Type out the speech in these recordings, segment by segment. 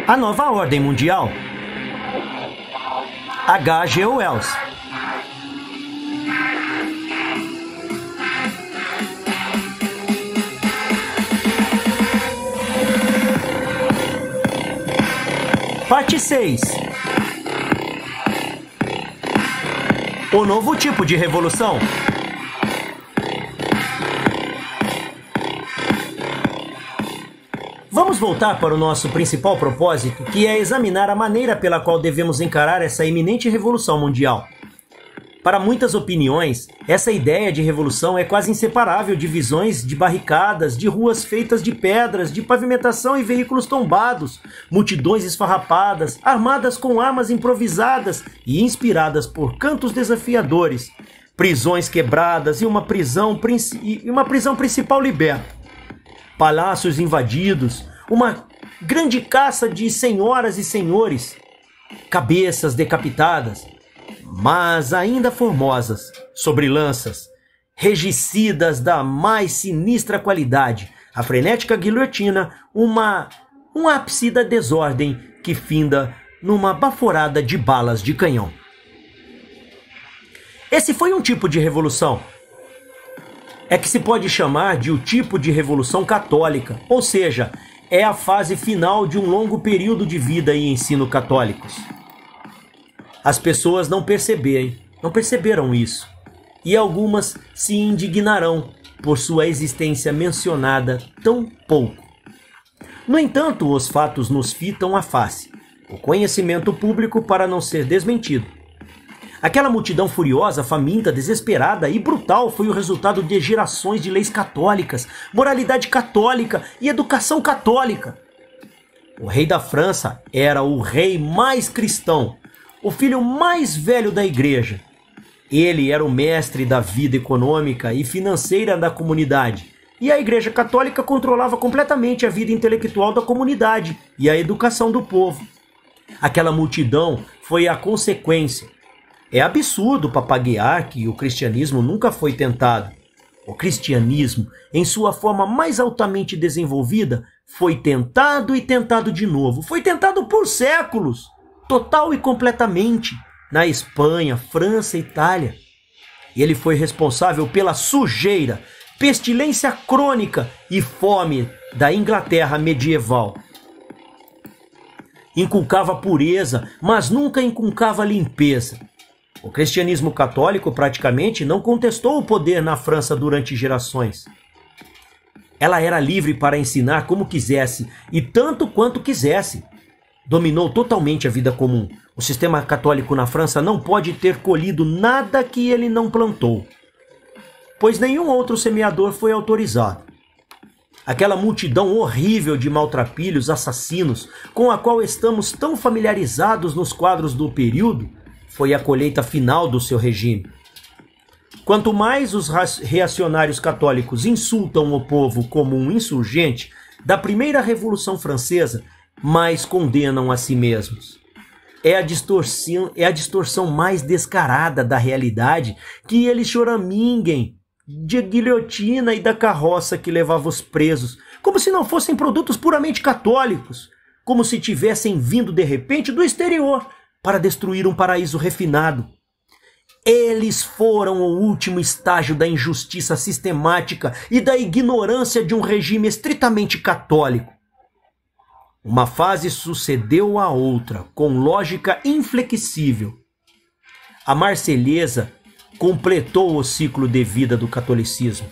A nova ordem mundial. H.G. Wells. Parte 6. O novo tipo de revolução. Vamos voltar para o nosso principal propósito, que é examinar a maneira pela qual devemos encarar essa iminente revolução mundial. Para muitas opiniões, essa ideia de revolução é quase inseparável de visões de barricadas, de ruas feitas de pedras, de pavimentação e veículos tombados, multidões esfarrapadas, armadas com armas improvisadas e inspiradas por cantos desafiadores, prisões quebradas e uma prisão principal liberta, palácios invadidos, uma grande caça de senhoras e senhores, cabeças decapitadas, mas ainda formosas, sobre lanças, regicidas da mais sinistra qualidade, a frenética guilhotina, um ápice da desordem que finda numa baforada de balas de canhão. Esse foi um tipo de revolução. É que se pode chamar de o tipo de revolução católica, ou seja, é a fase final de um longo período de vida e ensino católicos. As pessoas não perceberam isso, e algumas se indignarão por sua existência mencionada tão pouco. No entanto, os fatos nos fitam a face, o conhecimento público para não ser desmentido. Aquela multidão furiosa, faminta, desesperada e brutal foi o resultado de gerações de leis católicas, moralidade católica e educação católica. O rei da França era o rei mais cristão, o filho mais velho da igreja. Ele era o mestre da vida econômica e financeira da comunidade, e a igreja católica controlava completamente a vida intelectual da comunidade e a educação do povo. Aquela multidão foi a consequência. É absurdo papaguear que o cristianismo nunca foi tentado. O cristianismo, em sua forma mais altamente desenvolvida, foi tentado e tentado de novo. Foi tentado por séculos, total e completamente, na Espanha, França e Itália. Ele foi responsável pela sujeira, pestilência crônica e fome da Inglaterra medieval. Inculcava pureza, mas nunca inculcava limpeza. O cristianismo católico praticamente não contestou o poder na França durante gerações. Ela era livre para ensinar como quisesse e tanto quanto quisesse. Dominou totalmente a vida comum. O sistema católico na França não pode ter colhido nada que ele não plantou, pois nenhum outro semeador foi autorizado. Aquela multidão horrível de maltrapilhos, assassinos, com a qual estamos tão familiarizados nos quadros do período, foi a colheita final do seu regime. Quanto mais os reacionários católicos insultam o povo como um insurgente da primeira Revolução Francesa, mais condenam a si mesmos. É a distorção mais descarada da realidade que eles choraminguem de guilhotina e da carroça que levava os presos, como se não fossem produtos puramente católicos, como se tivessem vindo de repente do exterior para destruir um paraíso refinado. Eles foram o último estágio da injustiça sistemática e da ignorância de um regime estritamente católico. Uma fase sucedeu a outra, com lógica inflexível. A Marselhesa completou o ciclo de vida do catolicismo.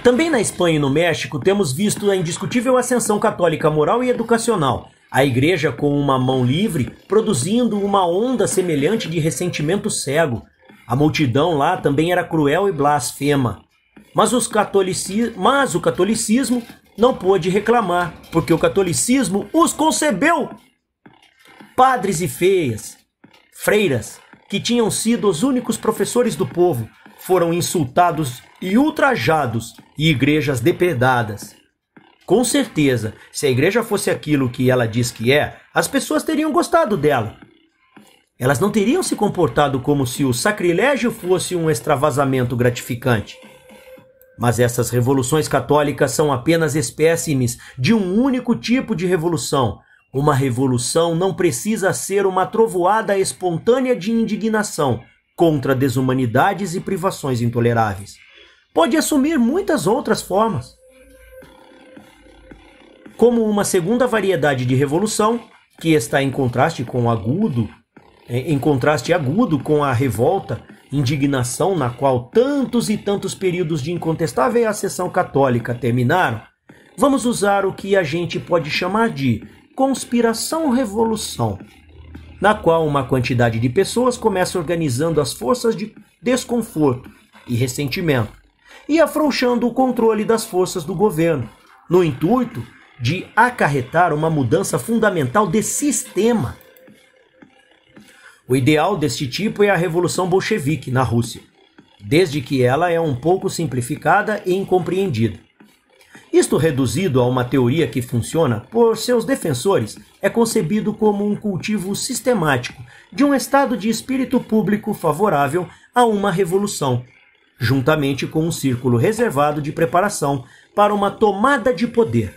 Também na Espanha e no México temos visto a indiscutível ascensão católica moral e educacional. A igreja com uma mão livre, produzindo uma onda semelhante de ressentimento cego. A multidão lá também era cruel e blasfema. Mas o catolicismo não pôde reclamar, porque o catolicismo os concebeu. Padres e freiras, que tinham sido os únicos professores do povo, foram insultados e ultrajados, e igrejas depredadas. Com certeza, se a igreja fosse aquilo que ela diz que é, as pessoas teriam gostado dela. elas não teriam se comportado como se o sacrilégio fosse um extravasamento gratificante. Mas essas revoluções católicas são apenas espécimes de um único tipo de revolução. Uma revolução não precisa ser uma trovoada espontânea de indignação contra desumanidades e privações intoleráveis. Pode assumir muitas outras formas. Como uma segunda variedade de revolução, que está em contraste agudo com a revolta, indignação na qual tantos e tantos períodos de incontestável ascensão católica terminaram, vamos usar o que a gente pode chamar de conspiração-revolução, na qual uma quantidade de pessoas começa organizando as forças de desconforto e ressentimento e afrouxando o controle das forças do governo, no intuito de acarretar uma mudança fundamental de sistema. O ideal deste tipo é a Revolução Bolchevique na Rússia, desde que ela é um pouco simplificada e incompreendida. Isto reduzido a uma teoria que funciona por seus defensores é concebido como um cultivo sistemático de um estado de espírito público favorável a uma revolução, juntamente com um círculo reservado de preparação para uma tomada de poder.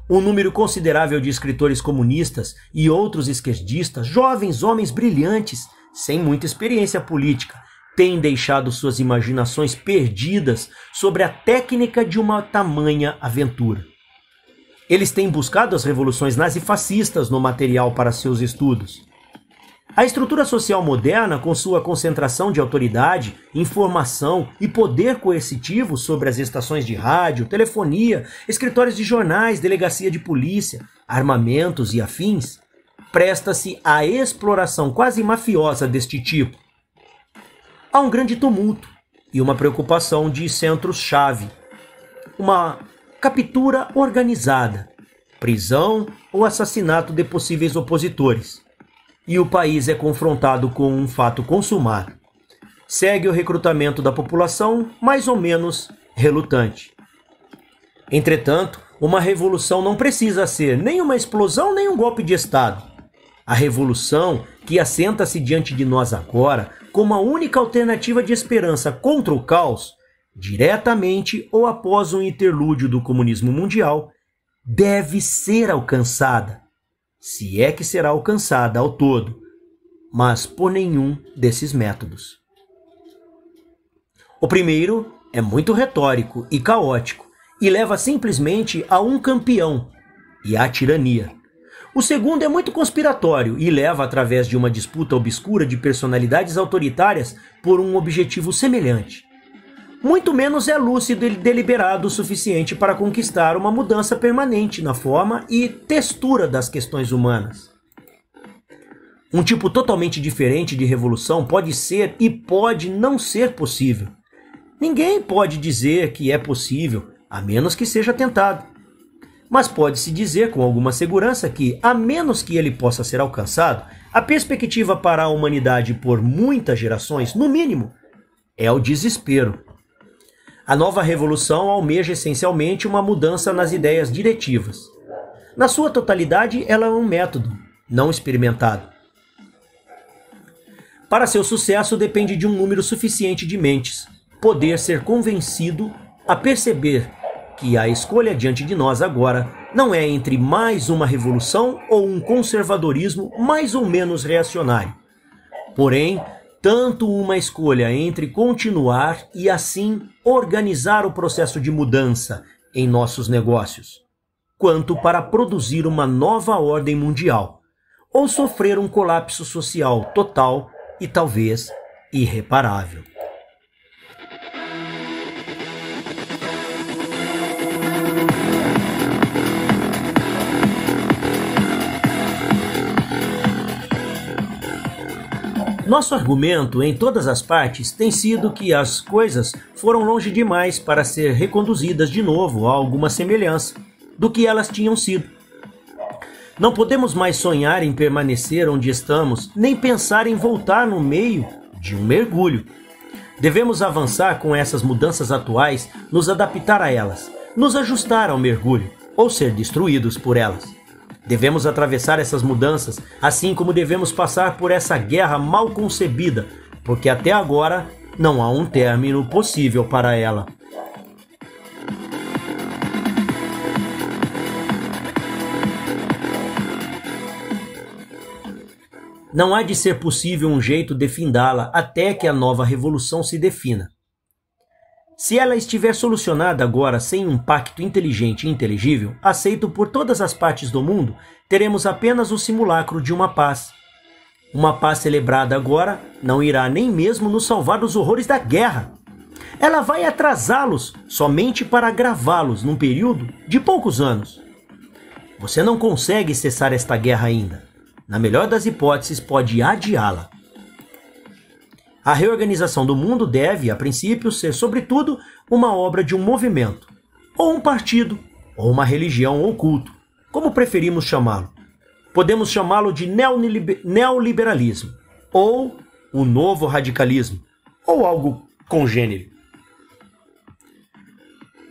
Um número considerável de escritores comunistas e outros esquerdistas, jovens homens brilhantes, sem muita experiência política, têm deixado suas imaginações perdidas sobre a técnica de uma tamanha aventura. Eles têm buscado as revoluções nazifascistas no material para seus estudos. A estrutura social moderna, com sua concentração de autoridade, informação e poder coercitivo sobre as estações de rádio, telefonia, escritórios de jornais, delegacia de polícia, armamentos e afins, presta-se à exploração quase mafiosa deste tipo. Há um grande tumulto e uma preocupação de centros-chave, uma captura organizada, prisão ou assassinato de possíveis opositores. E o país é confrontado com um fato consumado. Segue o recrutamento da população, mais ou menos relutante. Entretanto, uma revolução não precisa ser nem uma explosão nem um golpe de Estado. A revolução, que assenta-se diante de nós agora como a única alternativa de esperança contra o caos, diretamente ou após um interlúdio do comunismo mundial, deve ser alcançada. Se é que será alcançada ao todo, mas por nenhum desses métodos. O primeiro é muito retórico e caótico e leva simplesmente a um campeão e à tirania. O segundo é muito conspiratório e leva através de uma disputa obscura de personalidades autoritárias por um objetivo semelhante. Muito menos é lúcido e deliberado o suficiente para conquistar uma mudança permanente na forma e textura das questões humanas. Um tipo totalmente diferente de revolução pode ser e pode não ser possível. Ninguém pode dizer que é possível, a menos que seja tentado. Mas pode-se dizer com alguma segurança que, a menos que ele possa ser alcançado, a perspectiva para a humanidade por muitas gerações, no mínimo, é o desespero. A nova revolução almeja essencialmente uma mudança nas ideias diretivas. Na sua totalidade, ela é um método, não experimentado. Para seu sucesso depende de um número suficiente de mentes, poder ser convencido a perceber que a escolha diante de nós agora não é entre mais uma revolução ou um conservadorismo mais ou menos reacionário. Porém, tanto uma escolha entre continuar e assim organizar o processo de mudança em nossos negócios, quanto para produzir uma nova ordem mundial, ou sofrer um colapso social total e talvez irreparável. Nosso argumento em todas as partes tem sido que as coisas foram longe demais para ser reconduzidas de novo a alguma semelhança do que elas tinham sido. Não podemos mais sonhar em permanecer onde estamos, nem pensar em voltar no meio de um mergulho. Devemos avançar com essas mudanças atuais, nos adaptar a elas, nos ajustar ao mergulho, ou ser destruídos por elas. Devemos atravessar essas mudanças, assim como devemos passar por essa guerra mal concebida, porque até agora não há um término possível para ela. Não há de ser possível um jeito de findá-la até que a nova revolução se defina. Se ela estiver solucionada agora sem um pacto inteligente e inteligível, aceito por todas as partes do mundo, teremos apenas o simulacro de uma paz. Uma paz celebrada agora não irá nem mesmo nos salvar dos horrores da guerra. Ela vai atrasá-los somente para agravá-los num período de poucos anos. Você não consegue cessar esta guerra ainda. Na melhor das hipóteses, pode adiá-la. A reorganização do mundo deve, a princípio, ser, sobretudo, uma obra de um movimento, ou um partido, ou uma religião ou culto, como preferimos chamá-lo. Podemos chamá-lo de neoliberalismo, ou o novo radicalismo, ou algo congênero.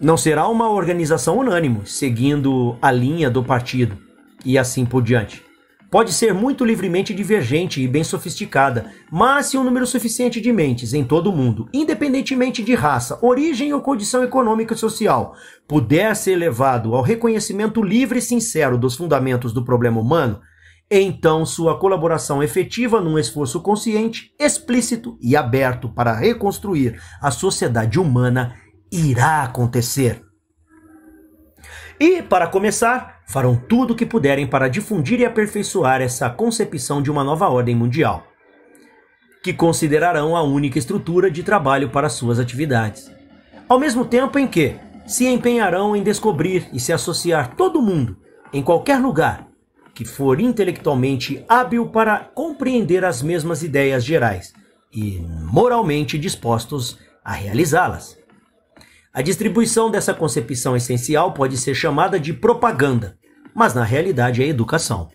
Não será uma organização unânime, seguindo a linha do partido, e assim por diante. Pode ser muito livremente divergente e bem sofisticada, mas se um número suficiente de mentes em todo o mundo, independentemente de raça, origem ou condição econômica e social, puder ser levado ao reconhecimento livre e sincero dos fundamentos do problema humano, então sua colaboração efetiva num esforço consciente, explícito e aberto para reconstruir a sociedade humana irá acontecer. E, para começar, farão tudo o que puderem para difundir e aperfeiçoar essa concepção de uma nova ordem mundial, que considerarão a única estrutura de trabalho para suas atividades. Ao mesmo tempo em que se empenharão em descobrir e se associar todo mundo, em qualquer lugar, que for intelectualmente hábil para compreender as mesmas ideias gerais e moralmente dispostos a realizá-las. A distribuição dessa concepção essencial pode ser chamada de propaganda, mas na realidade é educação.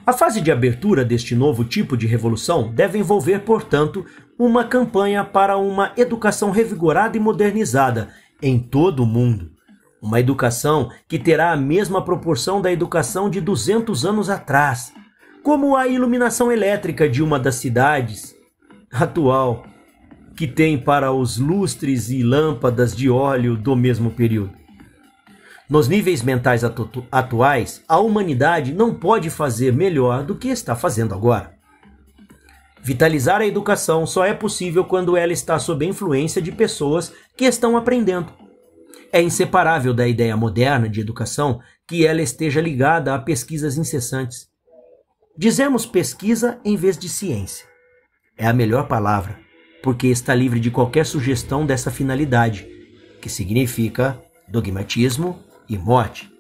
A fase de abertura deste novo tipo de revolução deve envolver, portanto, uma campanha para uma educação revigorada e modernizada em todo o mundo. Uma educação que terá a mesma proporção da educação de 200 anos atrás, como a iluminação elétrica de uma das cidades atual, que tem para os lustres e lâmpadas de óleo do mesmo período. Nos níveis mentais atuais, a humanidade não pode fazer melhor do que está fazendo agora. Vitalizar a educação só é possível quando ela está sob a influência de pessoas que estão aprendendo. É inseparável da ideia moderna de educação que ela esteja ligada a pesquisas incessantes. Dizemos pesquisa em vez de ciência. É a melhor palavra, porque está livre de qualquer sugestão dessa finalidade, que significa dogmatismo e morte.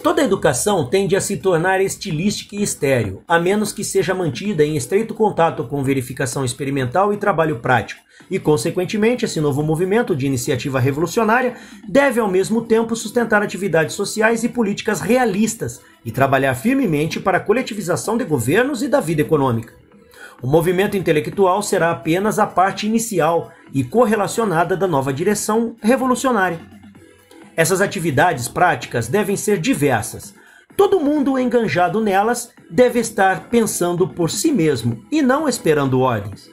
Toda educação tende a se tornar estilística e estéril, a menos que seja mantida em estreito contato com verificação experimental e trabalho prático, e, consequentemente, esse novo movimento de iniciativa revolucionária deve, ao mesmo tempo, sustentar atividades sociais e políticas realistas e trabalhar firmemente para a coletivização de governos e da vida econômica. O movimento intelectual será apenas a parte inicial e correlacionada da nova direção revolucionária. Essas atividades práticas devem ser diversas. Todo mundo enganjado nelas deve estar pensando por si mesmo e não esperando ordens.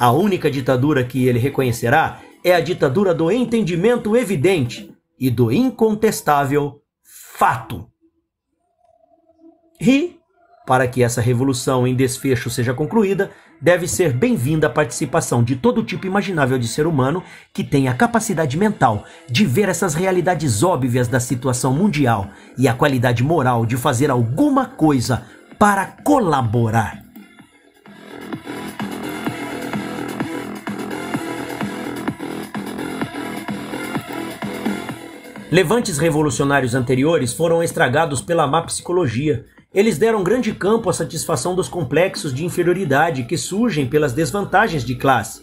A única ditadura que ele reconhecerá é a ditadura do entendimento evidente e do incontestável fato. E, para que essa revolução em desfecho seja concluída, deve ser bem-vinda a participação de todo tipo imaginável de ser humano que tenha a capacidade mental de ver essas realidades óbvias da situação mundial e a qualidade moral de fazer alguma coisa para colaborar. Levantes revolucionários anteriores foram estragados pela má psicologia. Eles deram grande campo à satisfação dos complexos de inferioridade que surgem pelas desvantagens de classe.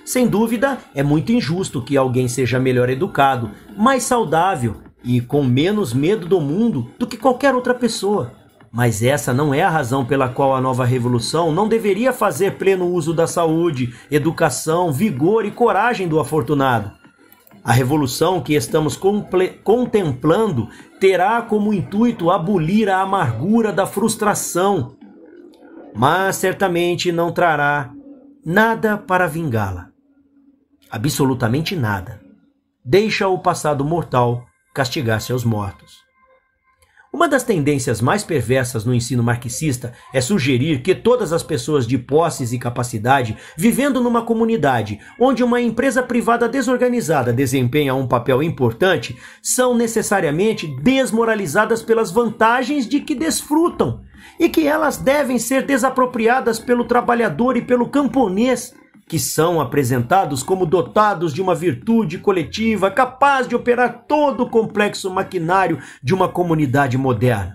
Sem dúvida, é muito injusto que alguém seja melhor educado, mais saudável e com menos medo do mundo do que qualquer outra pessoa. Mas essa não é a razão pela qual a nova revolução não deveria fazer pleno uso da saúde, educação, vigor e coragem do afortunado. A revolução que estamos contemplando terá como intuito abolir a amargura da frustração, mas certamente não trará nada para vingá-la. Absolutamente nada. Deixa o passado mortal castigar seus mortos. Uma das tendências mais perversas no ensino marxista é sugerir que todas as pessoas de posses e capacidade, vivendo numa comunidade onde uma empresa privada desorganizada desempenha um papel importante, são necessariamente desmoralizadas pelas vantagens de que desfrutam, e que elas devem ser desapropriadas pelo trabalhador e pelo camponês, que são apresentados como dotados de uma virtude coletiva capaz de operar todo o complexo maquinário de uma comunidade moderna.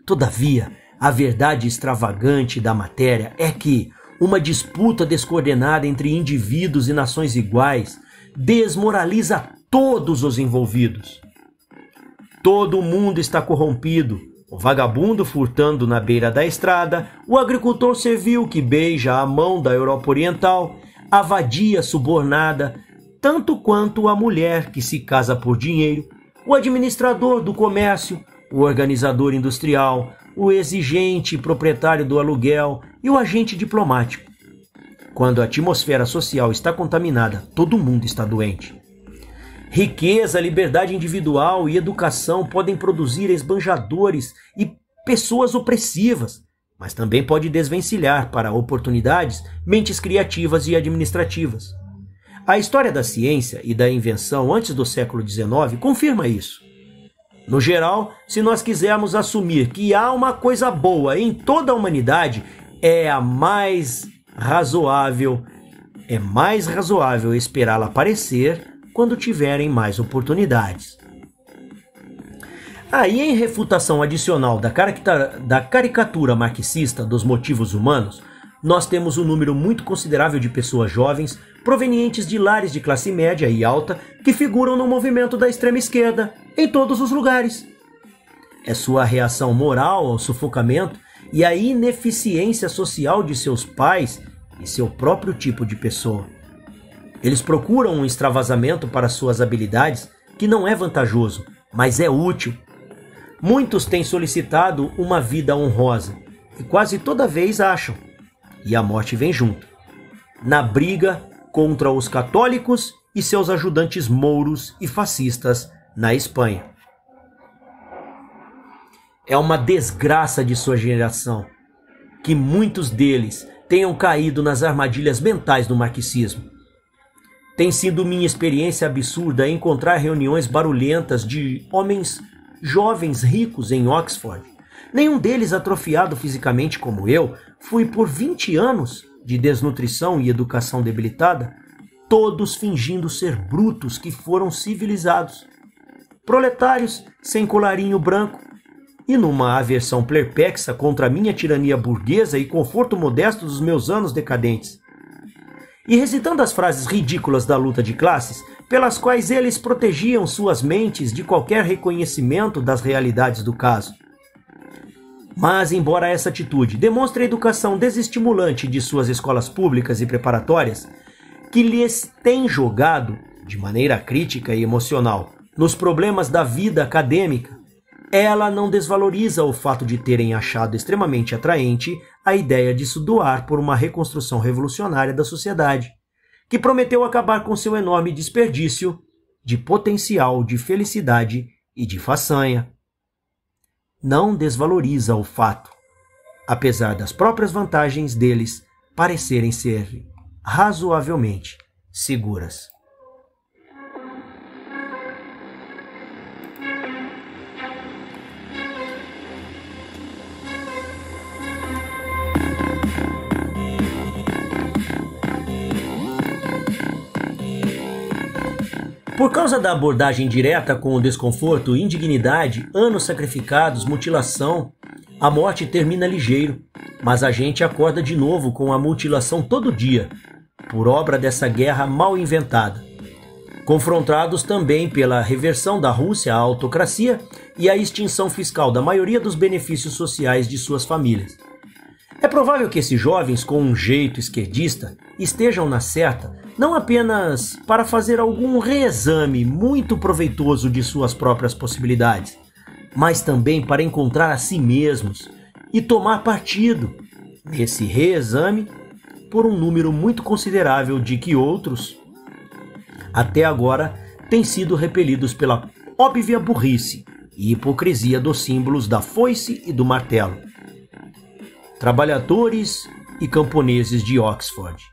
Todavia, a verdade extravagante da matéria é que uma disputa descoordenada entre indivíduos e nações iguais desmoraliza todos os envolvidos. Todo mundo está corrompido. O vagabundo furtando na beira da estrada, o agricultor servil que beija a mão da Europa Oriental, a vadia subornada, tanto quanto a mulher que se casa por dinheiro, o administrador do comércio, o organizador industrial, o exigente proprietário do aluguel e o agente diplomático. Quando a atmosfera social está contaminada, todo mundo está doente. Riqueza, liberdade individual e educação podem produzir esbanjadores e pessoas opressivas, mas também pode desvencilhar para oportunidades mentes criativas e administrativas. A história da ciência e da invenção antes do século XIX confirma isso. No geral, se nós quisermos assumir que há uma coisa boa em toda a humanidade, é mais razoável esperá-la aparecer quando tiverem mais oportunidades. Aí, em refutação adicional da caricatura marxista dos motivos humanos, nós temos um número muito considerável de pessoas jovens, provenientes de lares de classe média e alta, que figuram no movimento da extrema esquerda, em todos os lugares. É sua reação moral ao sufocamento e à ineficiência social de seus pais e seu próprio tipo de pessoa. Eles procuram um extravasamento para suas habilidades que não é vantajoso, mas é útil. Muitos têm solicitado uma vida honrosa e quase toda vez acham, e a morte vem junto, na briga contra os católicos e seus ajudantes mouros e fascistas na Espanha. É uma desgraça de sua geração que muitos deles tenham caído nas armadilhas mentais do marxismo. Tem sido minha experiência absurda encontrar reuniões barulhentas de homens jovens ricos em Oxford. Nenhum deles atrofiado fisicamente como eu, fui por 20 anos de desnutrição e educação debilitada, todos fingindo ser brutos que foram civilizados. Proletários sem colarinho branco e numa aversão perplexa contra a minha tirania burguesa e conforto modesto dos meus anos decadentes. E recitando as frases ridículas da luta de classes, pelas quais eles protegiam suas mentes de qualquer reconhecimento das realidades do caso. Mas, embora essa atitude demonstre a educação desestimulante de suas escolas públicas e preparatórias, que lhes tem jogado, de maneira crítica e emocional, nos problemas da vida acadêmica, ela não desvaloriza o fato de terem achado extremamente atraente a ideia de se doar por uma reconstrução revolucionária da sociedade, que prometeu acabar com seu enorme desperdício de potencial de felicidade e de façanha. Não desvaloriza o fato, apesar das próprias vantagens deles parecerem ser razoavelmente seguras. Por causa da abordagem direta com o desconforto, indignidade, anos sacrificados, mutilação, a morte termina ligeiro, mas a gente acorda de novo com a mutilação todo dia, por obra dessa guerra mal inventada. confrontados também pela reversão da Rússia à autocracia e a extinção fiscal da maioria dos benefícios sociais de suas famílias. É provável que esses jovens com um jeito esquerdista estejam na certa não apenas para fazer algum reexame muito proveitoso de suas próprias possibilidades, mas também para encontrar a si mesmos e tomar partido nesse reexame por um número muito considerável de que outros, até agora, têm sido repelidos pela óbvia burrice e hipocrisia dos símbolos da foice e do martelo. Trabalhadores e camponeses de Oxford,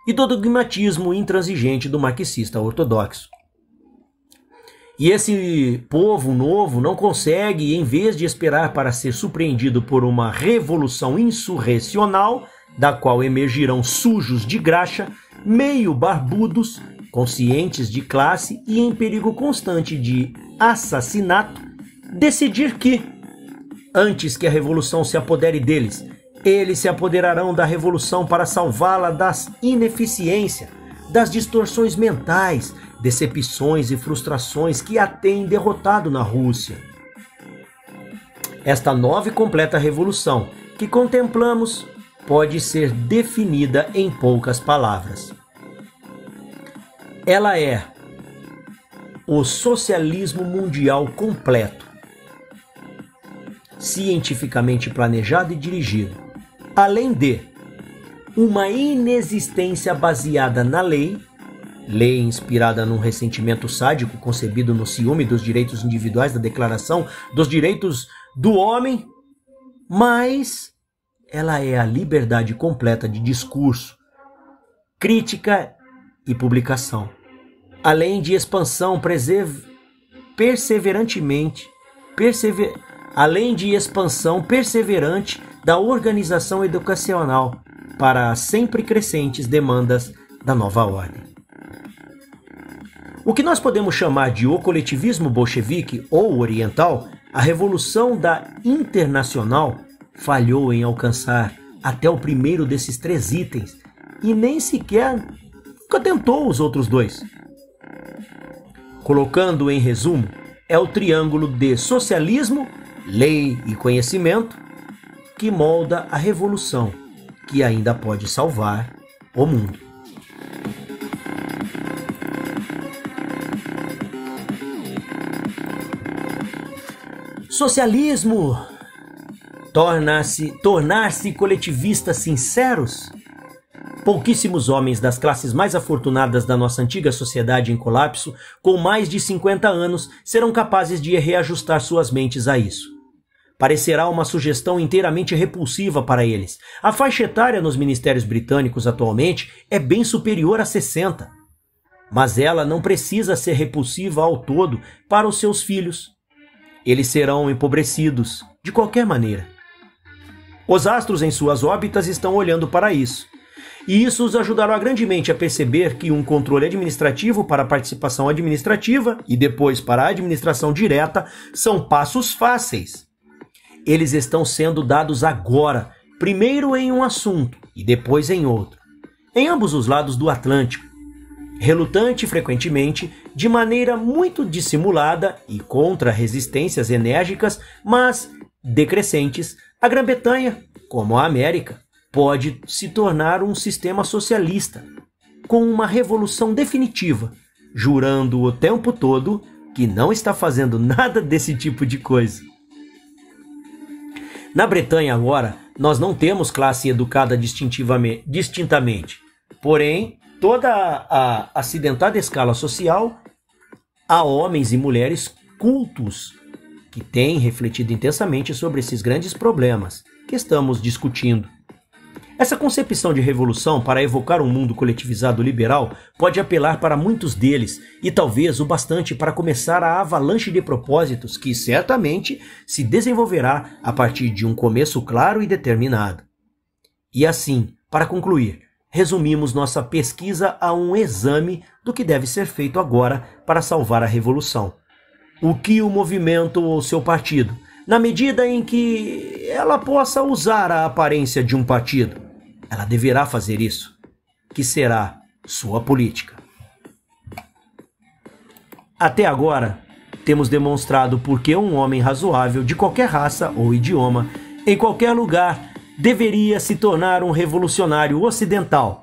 e do dogmatismo intransigente do marxista ortodoxo. E esse povo novo não consegue, em vez de esperar para ser surpreendido por uma revolução insurrecional, da qual emergirão sujos de graxa, meio barbudos, conscientes de classe e em perigo constante de assassinato, decidir que, antes que a revolução se apodere deles, eles se apoderarão da revolução para salvá-la das ineficiências, das distorções mentais, decepções e frustrações que a têm derrotado na Rússia. Esta nova e completa revolução que contemplamos pode ser definida em poucas palavras. Ela é o socialismo mundial completo, cientificamente planejado e dirigido, além de uma inexistência baseada na lei inspirada num ressentimento sádico concebido no ciúme dos direitos individuais da Declaração dos Direitos do Homem, mas ela é a liberdade completa de discurso, crítica e publicação, além de expansão perseverante da organização educacional para as sempre crescentes demandas da nova ordem. O que nós podemos chamar de o coletivismo bolchevique ou oriental, a revolução da Internacional falhou em alcançar até o primeiro desses 3 itens e nem sequer nunca tentou os outros 2. Colocando em resumo, é o triângulo de socialismo, lei e conhecimento que molda a revolução que ainda pode salvar o mundo. Socialismo, tornar-se coletivistas sinceros? Pouquíssimos homens das classes mais afortunadas da nossa antiga sociedade em colapso, com mais de 50 anos, serão capazes de reajustar suas mentes a isso. Parecerá uma sugestão inteiramente repulsiva para eles. A faixa etária nos ministérios britânicos atualmente é bem superior a 60. Mas ela não precisa ser repulsiva ao todo para os seus filhos. Eles serão empobrecidos, de qualquer maneira. Os astros em suas órbitas estão olhando para isso. E isso os ajudará grandemente a perceber que um controle administrativo para a participação administrativa e depois para a administração direta são passos fáceis. Eles estão sendo dados agora, primeiro em um assunto e depois em outro, em ambos os lados do Atlântico. Relutante frequentemente, de maneira muito dissimulada e contra resistências enérgicas, mas decrescentes, a Grã-Bretanha, como a América, pode se tornar um sistema socialista, com uma revolução definitiva, jurando o tempo todo que não está fazendo nada desse tipo de coisa. Na Bretanha agora, nós não temos classe educada distintamente, porém, toda a acidentada escala social, há homens e mulheres cultos que têm refletido intensamente sobre esses grandes problemas que estamos discutindo. Essa concepção de revolução para evocar um mundo coletivizado liberal pode apelar para muitos deles e talvez o bastante para começar a avalanche de propósitos que certamente se desenvolverá a partir de um começo claro e determinado. E assim, para concluir, resumimos nossa pesquisa a um exame do que deve ser feito agora para salvar a revolução. O que o movimento ou seu partido, na medida em que ela possa usar a aparência de um partido, ela deverá fazer isso, que será sua política. Até agora, temos demonstrado por que um homem razoável de qualquer raça ou idioma, em qualquer lugar, deveria se tornar um revolucionário ocidental.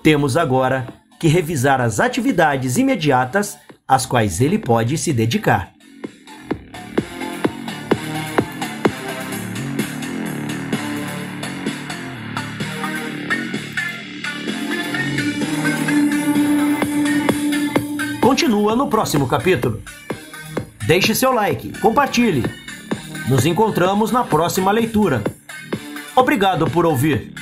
Temos agora que revisar as atividades imediatas às quais ele pode se dedicar. Continua no próximo capítulo. Deixe seu like, compartilhe. Nos encontramos na próxima leitura. Obrigado por ouvir.